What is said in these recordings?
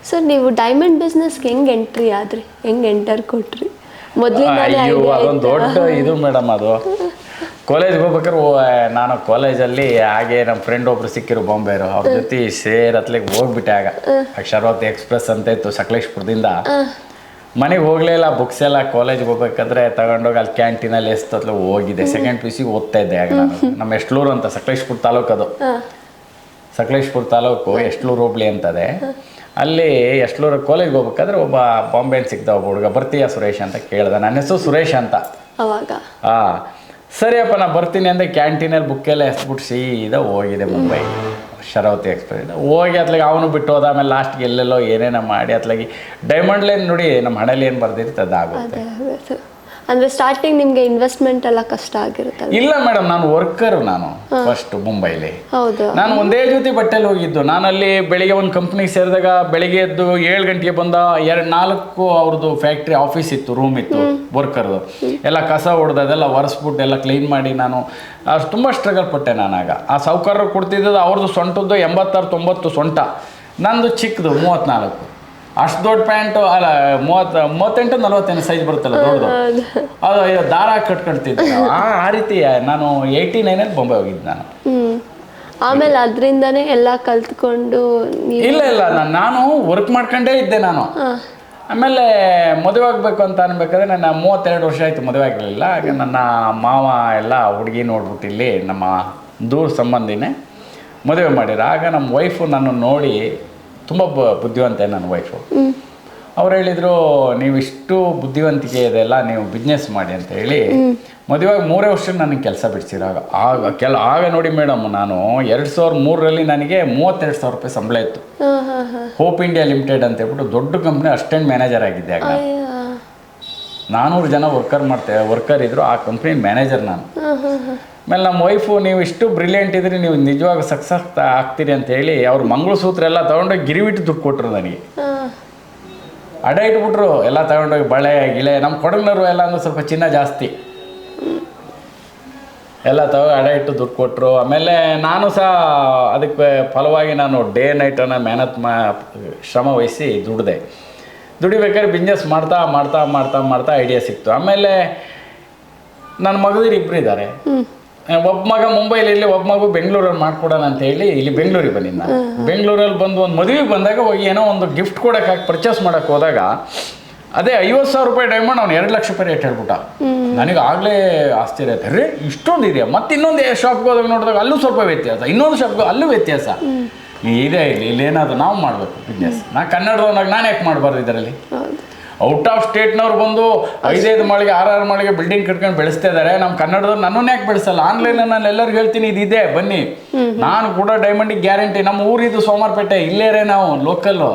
Sir ನೀವು diamond ಬಿಸ್ನೆಸ್ಗೆ ಹೆಂಗೆ entry ಆದ್ರಿ, ಹೆಂಗೆ ಎಂಟರ್ ಕೊಟ್ರಿ? ಮೊದಲಿಂದಾನೇ ಅಯ್ಯೋ ಅದೊಂದು ದೊಡ್ಡ ಇದು ಮೇಡಮ್. ಅದು ಕಾಲೇಜ್ಗೆ ಹೋಗ್ಬೇಕಾದ್ರೆ ನಾನು ಕಾಲೇಜಲ್ಲಿ ಹಾಗೆ ನಮ್ಮ ಫ್ರೆಂಡ್ ಒಬ್ರು ಸಿಕ್ಕಿರು ಬಾಂಬೆರು, ಅವ್ರ ಜೊತೆ ಸೇರತ್ಲಿಗೆ ಹೋಗ್ಬಿಟ್ಟೆ. ಆಗ ಶರಾವತಿ ಎಕ್ಸ್ಪ್ರೆಸ್ ಅಂತ ಇತ್ತು ಸಕಲೇಶ್ಪುರದಿಂದ. ಮನೆಗೆ ಹೋಗಲೇ ಇಲ್ಲ, ಬುಕ್ಸ್ ಎಲ್ಲ ಕಾಲೇಜ್ಗೆ ಹೋಗ್ಬೇಕಾದ್ರೆ ತಗೊಂಡೋಗಿ ಅಲ್ಲಿ ಕ್ಯಾಂಟೀನಲ್ಲಿ ಎಷ್ಟೊತ್ಲೆ ಹೋಗಿದೆ. ಸೆಕೆಂಡ್ ಪಿ ಸಿ ಓದ್ತಾ ಇದ್ದೆ ಆಗ ನಾನು. ನಮ್ಮ ಎಷ್ಟ್ಲೂರು ಅಂತ ಸಕಲೇಶ್ಪುರ ತಾಲೂಕು, ಅದು ಸಕಲೇಶ್ಪುರ ತಾಲೂಕು ಎಷ್ಟ್ಲೂರು ಹೋಬ್ಳಿ ಅಂತದೆ. ಅಲ್ಲಿ ಎಷ್ಟ್ಲೂರು ಕಾಲೇಜ್ಗೆ ಹೋಗ್ಬೇಕಾದ್ರೆ ಒಬ್ಬ ಬಾಂಬೆಯಲ್ಲಿ ಸಿಗ್ದ ಒಬ್ಬ ಹುಡುಗ, ಬರ್ತೀಯಾ ಸುರೇಶ್ ಅಂತ ಕೇಳ್ದ. ನನ್ನ ಹೆಸರು ಸುರೇಶ್ ಅಂತ. ಅವಾಗ ಸರಿಯಪ್ಪ ನಾ ಬರ್ತೀನಿ ಅಂದರೆ ಕ್ಯಾಂಟೀನಲ್ಲಿ ಬುಕ್ಕೆಲ್ಲ ಎಸ್ಬಿಟ್ಟು ಸೀದಾ ಹೋಗಿದೆ ಮುಂಬೈ ಶರಾವತಿ ಎಕ್ಸ್ಪ್ರೆಸ್. ಹೋಗಿ ಅತ್ಲಾಗೆ ಅವನು ಬಿಟ್ಟು ಹೋದ. ಆಮೇಲೆ ಲಾಸ್ಟ್ಗೆ ಎಲ್ಲೆಲ್ಲೋ ಏನೇನೋ ಮಾಡಿ ಅತ್ಲಾಗಿ ಡೈಮಂಡ್ ಲೈನ್ ನೋಡಿ ನಮ್ಮ ಹಣೆಯಲ್ಲಿ ಏನು ಬರ್ದಿರುತ್ತೆ ಅದಾಗುತ್ತೆ. ಅಂದರೆ ಸ್ಟಾರ್ಟಿಂಗ್ ನಿಮಗೆ ಇನ್ವೆಸ್ಟ್ಮೆಂಟ್ ಎಲ್ಲ ಕಷ್ಟ ಆಗಿರುತ್ತಲ್ಲ? ಇಲ್ಲ ಮೇಡಮ್, ನಾನು ವರ್ಕರು. ನಾನು ಫಸ್ಟ್ ಮುಂಬೈಲಿ ಹೌದು, ನಾನು ಒಂದೇ ಜೊತೆ ಬಟ್ಟೆಲಿ ಹೋಗಿದ್ದು. ನಾನಲ್ಲಿ ಬೆಳಿಗ್ಗೆ ಒಂದು ಕಂಪ್ನಿಗೆ ಸೇರಿದಾಗ ಬೆಳಿಗ್ಗೆ ಎದ್ದು 7 ಗಂಟೆಗೆ ಬಂದ 4 ಅವ್ರದ್ದು ಫ್ಯಾಕ್ಟ್ರಿ ಆಫೀಸ್ ಇತ್ತು, ರೂಮ್ ಇತ್ತು ವರ್ಕರ್ದು. ಎಲ್ಲ ಕಸ ಹೊಡೆದದೆಲ್ಲ ಒರೆಸ್ಬಿಟ್ಟು ಎಲ್ಲ ಕ್ಲೀನ್ ಮಾಡಿ ನಾನು ಅಷ್ಟು ತುಂಬ ಸ್ಟ್ರಗಲ್ ಪಟ್ಟೆ ನಾನಾಗ. ಆ ಸಾಹುಕಾರರು ಕೊಡ್ತಿದ್ದದ್ದು ಅವ್ರದ್ದು ಸೊಂಟದ್ದು 86-90 ಸೊಂಟ, ನಂದು ಚಿಕ್ಕದು 34. ಅಷ್ಟು ದೊಡ್ಡ ಪ್ಯಾಂಟು ಅಲ್ಲ 38-40 ಸೈಜ್ ಬರುತ್ತಲ್ಲ ದೊಡ್ಡದು, ಅದು ದಾರ ಕಟ್ಕೊಳ್ತಿದ್ದೆ. ಆ ರೀತಿ ನಾನು 89 ಬೊಂಬೆ ಹೋಗಿದ್ದೆ ನಾನು. ಆಮೇಲೆ ಅದರಿಂದನೇ ಎಲ್ಲ ಕಲ್ತ್ಕೊಂಡು? ಇಲ್ಲ ನಾನು ವರ್ಕ್ ಮಾಡ್ಕೊಂಡೇ ಇದ್ದೆ ನಾನು. ಆಮೇಲೆ ಮದುವೆ ಆಗಬೇಕು ಅಂತ ಅನ್ಬೇಕಾದ್ರೆ ನನ್ನ 32 ವರ್ಷ ಆಯಿತು, ಮದುವೆ ಆಗಲಿಲ್ಲ. ಆಗ ನನ್ನ ಮಾವ ಎಲ್ಲ ಹುಡುಗಿ ನೋಡ್ಬಿಟ್ಟು ಇಲ್ಲಿ ನಮ್ಮ ದೂರ ಸಂಬಂಧಿನೇ ಮದುವೆ ಮಾಡಿದ್ರು. ಆಗ ನಮ್ಮ ವೈಫು ನನ್ನ ನೋಡಿ, ತುಂಬ ಬುದ್ಧಿವಂತೆ ನನ್ನ ವೈಫು, ಅವ್ರು ಹೇಳಿದರು ನೀವು ಇಷ್ಟು ಬುದ್ಧಿವಂತಿಕೆ ಇದೆಲ್ಲ ನೀವು ಬಿಸ್ನೆಸ್ ಮಾಡಿ ಅಂತ ಹೇಳಿ ಮದುವೆಯಾಗಿ 3 ವರ್ಷ ನನಗೆ ಕೆಲಸ ಬಿಡಿಸಿರಾಗ. ಆಗ ನೋಡಿ ಮೇಡಮ್, ನಾನು 2003ರಲ್ಲಿ ನನಗೆ 32,000 ರೂಪಾಯಿ ಸಂಬಳ ಇತ್ತು. ಹೋಪ್ ಇಂಡಿಯಾ ಲಿಮಿಟೆಡ್ ಅಂತ ಹೇಳ್ಬಿಟ್ಟು ದೊಡ್ಡ ಕಂಪ್ನಿ ಅಸಿಸ್ಟೆಂಟ್ ಮ್ಯಾನೇಜರ್ ಆಗಿದ್ದೆ. ಆಗ 400 ಜನ ವರ್ಕರ್ ಇದ್ದರು ಆ ಕಂಪ್ನಿ ಮ್ಯಾನೇಜರ್ ನಾನು. ಆಮೇಲೆ ನಮ್ಮ ವೈಫು ನೀವು ಇಷ್ಟು ಬ್ರಿಲಿಯಂಟ್ ಇದ್ರಿ, ನೀವು ನಿಜವಾಗ ಸಕ್ಸಸ್ ಆಗ್ತೀರಿ ಅಂತ ಹೇಳಿ ಅವ್ರು ಮಂಗಳಸೂತ್ರ ಎಲ್ಲ ತೊಗೊಂಡೋಗಿ ಗಿರಿಬಿಟ್ಟು ದುಡ್ಡು ಕೊಟ್ಟರು ನನಗೆ. ಅಡ ಇಟ್ಬಿಟ್ರು ಎಲ್ಲ ತಗೊಂಡೋಗಿ, ಬಳೆ ಗಿಳೆ. ನಮ್ಮ ಕೊಡಗಿನವರು ಎಲ್ಲ ಅಂದ್ರೆ ಸ್ವಲ್ಪ ಚಿನ್ನ ಜಾಸ್ತಿ, ಎಲ್ಲ ಅಡ ಇಟ್ಟು ದುಡ್ಡು ಕೊಟ್ಟರು. ಆಮೇಲೆ ನಾನು ಸಹ ಅದಕ್ಕೆ ಫಲವಾಗಿ ನಾನು ಡೇ ನೈಟನ್ನು ಶ್ರಮ ವಹಿಸಿ ದುಡಿಬೇಕಾದ್ರೆ ಬಿಸ್ನೆಸ್ ಮಾಡ್ತಾ ಮಾಡ್ತಾ ಮಾಡ್ತಾ ಮಾಡ್ತಾ ಐಡಿಯಾ ಸಿಕ್ತು. ಆಮೇಲೆ ನನ್ನ ಮಗದಿರು 2 ಇದ್ದಾರೆ. ಒಬ್ಬ ಮಗ ಮುಂಬೈಲಿ, ಇಲ್ಲಿ ಒಬ್ಬ ಮಗು ಬೆಂಗಳೂರಲ್ಲಿ ಮಾಡ್ಕೊಡೋಣ ಅಂತ ಹೇಳಿ ಇಲ್ಲಿ ಬೆಂಗಳೂರಿಗೆ ಬಂದಿದ್ದ ನಾನು. ಬೆಂಗಳೂರಲ್ಲಿ ಬಂದು ಒಂದು ಮದುವೆಗೆ ಬಂದಾಗ ಹೋಗಿ ಏನೋ ಒಂದು ಗಿಫ್ಟ್ ಕೊಡೋಕೆ ಪರ್ಚೇಸ್ ಮಾಡೋಕ್ಕೆ ಹೋದಾಗ ಅದೇ 50,000 ರೂಪಾಯಿ ಡೈಮಂಡ್ ಅವ್ನು 2 ಲಕ್ಷ ರೂಪಾಯಿ ರೇಟ್ ಹೇಳ್ಬಿಟ್ಟ. ನನಗೆ ಆಗಲೇ ಆಶ್ಚರ್ಯ ಆಯ್ತು, ರೀ ಇಷ್ಟೊಂದು ಇದೆಯಾ? ಮತ್ತು ಇನ್ನೊಂದು ಶಾಪ್ಗೆ ಹೋದಾಗ ನೋಡಿದಾಗ ಅಲ್ಲೂ ಸ್ವಲ್ಪ ವ್ಯತ್ಯಾಸ, ಇನ್ನೊಂದು ಶಾಪ್ಗೆ ಅಲ್ಲೂ ವ್ಯತ್ಯಾಸ ಇದೆ. ಇಲ್ಲಿ ಏನಾದರೂ ನಾವು ಮಾಡಬೇಕು ಬಿಸ್ನೆಸ್. ನಾನು ಕನ್ನಡದವನಾಗ ನಾನು ಯಾಕೆ ಮಾಡಬಾರ್ದು ಇದರಲ್ಲಿ? ಔಟ್ ಆಫ್ ಸ್ಟೇಟ್ನವ್ರು ಬಂದು 5-5 ಮಾಳಿಗೆ 6-6 ಮಾಳಿಗೆ ಬಿಲ್ಡಿಂಗ್ ಕಟ್ಕೊಂಡು ಬೆಳೆಸ್ತಾ ಇದ್ದಾರೆ. ನಮ್ಮ ಕನ್ನಡದವ್ರು ನನ್ನನ್ನು ಯಾಕೆ ಬೆಳೆಸಲ್ಲ? ಆನ್ಲೈನಲ್ಲಿ ನಾನು ಎಲ್ಲರಿಗೂ ಹೇಳ್ತೀನಿ ಇದಿದೆ ಬನ್ನಿ, ನಾನು ಕೂಡ ಡೈಮಂಡಿಗೆ ಗ್ಯಾರಂಟಿ. ನಮ್ಮ ಊರಿದು ಸೋಮವಾರಪೇಟೆ, ಇಲ್ಲೇರೇ ನಾವು ಲೋಕಲ್ಲು,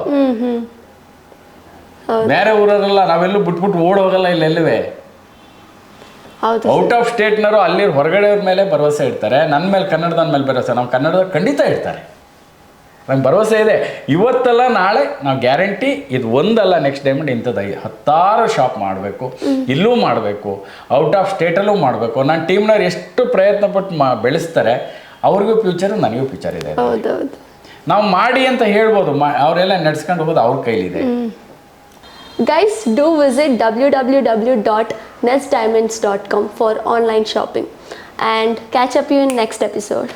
ಬೇರೆ ಊರಲ್ಲ. ನಾವೆಲ್ಲೂ ಬಿಟ್ಬಿಟ್ಟು ಓಡ್ ಹೋಗಲ್ಲ ಇಲ್ಲೆಲ್ಲುವೆ. ಔಟ್ ಆಫ್ ಸ್ಟೇಟ್ನವರು ಅಲ್ಲಿ ಹೊರಗಡೆಯವ್ರ ಮೇಲೆ ಭರವಸೆ ಇಡ್ತಾರೆ, ನನ್ನ ಮೇಲೆ ಕನ್ನಡದ ಮೇಲೆ ಭರವಸೆ. ನಾವು ಕನ್ನಡದವ್ರು ಖಂಡಿತ ಇಡ್ತಾರೆ, ನಂಗೆ ಭರವಸೆ ಇದೆ. ಇವತ್ತಲ್ಲ ನಾಳೆ ನಾವು ಗ್ಯಾರಂಟಿ ಇದು ಒಂದಲ್ಲ ನೆಕ್ಸ್ಟ್ ಡೈಮಂಡ್ ಇಂಥದ್ದು 10 ಶಾಪ್ ಮಾಡಬೇಕು, ಇಲ್ಲೂ ಮಾಡಬೇಕು, ಔಟ್ ಆಫ್ ಸ್ಟೇಟಲ್ಲೂ ಮಾಡಬೇಕು. ನನ್ನ ಟೀಮ್ನವ್ರು ಎಷ್ಟು ಪ್ರಯತ್ನ ಪಟ್ಟು ಬೆಳೆಸ್ತಾರೆ, ಅವ್ರಿಗೂ ಫ್ಯೂಚರು ನನಗೂ ಫ್ಯೂಚರ್ ಇದೆ. ನಾವು ಮಾಡಿ ಅಂತ ಹೇಳ್ಬೋದು, ಅವರೆಲ್ಲ ನಡೆಸ್ಕೊಂಡು ಹೋಗೋದು ಅವ್ರ ಕೈಲಿದೆ. Guys, do visit www.nestdiamonds.com for online shopping and catch up you in next episode.